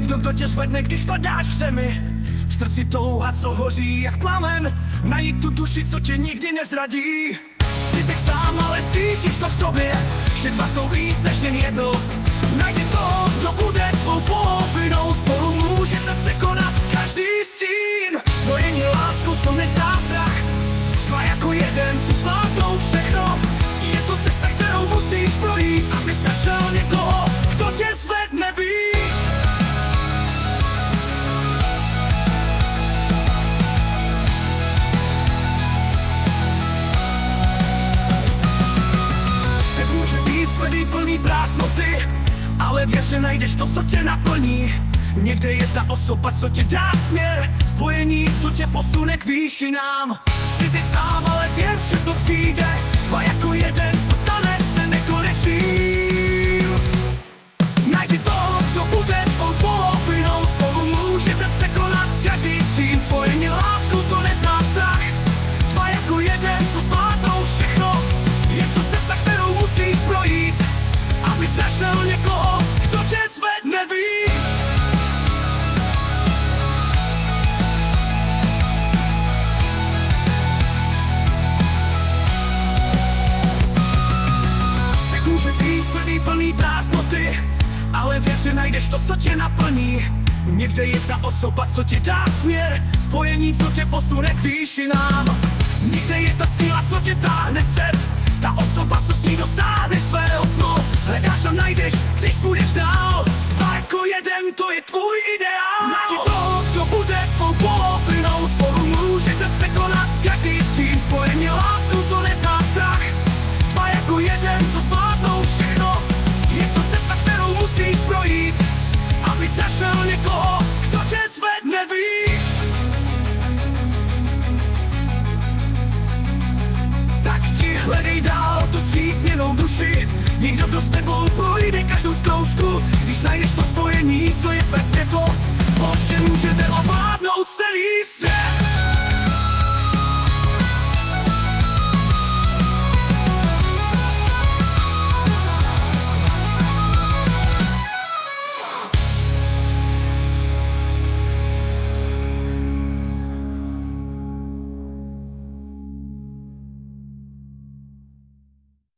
nikdo, kdo tě zvedne, když padáš k zemi. V srdci touha, co hoří jak plamen, najít tu duši, co tě nikdy nezradí. Jsi tak sám, ale cítíš to v sobě, že dva jsou víc než jen jedno. Najdi to, kdo bude tvou polovinou, spolu můžete překonat každý stín. Spojení láskou, co nezná strach, dva jako jeden, co zvládnou všechno. Je to cesta, kterou musíš projít, abys našel někoho, kdo tě zvedne výš. Svět může být tvrdý, plný prázdnoty, ale věř, že najdeš to, co tě naplní. Někde je ta osoba, co tě dá směr, spojení, co tě posune k výšinám. Jsi teď sám, ale věř, že to přijde, dva jako jeden, co stane se nekonečným. Najdi to, kdo bude tvou polovinou, spolu můžete překonat každý stín. Spojení láskou, co nezná strach, dva jako jeden, co zvládnou všechno. Je to cesta, kterou musíš projít, abys našel někoho, kdo tě zvedne výš. Svět může být tvrdý, plný prázdnoty, ale věř, že najdeš to, co tě naplní. Někde je ta osoba, co ti dá směr, spojení, co tě posune k výšinám. Někde je ta síla, co tě táhne před, ta osoba, co s ní dosáhneš svého snu. Hledáš a najdeš, když půjdeš dál, dva jako jeden, to je tvůj ideál. Najdi to, kdo bude tvou polovinou, spolu můžete překonat každý stín. Spojení láskou, co nezná strach, dva jako jeden, co zvládnou všechno. Je to cesta, kterou musíš projít, abys našel někoho, kdo tě zvedne výš. Tak ti hledej dál tu zpřísněnou duši, někdo, kdo s tebou projde každou zkoušku. Když najdeš to spojení, co je tvé světlo, společně můžete ovládnout celý svět.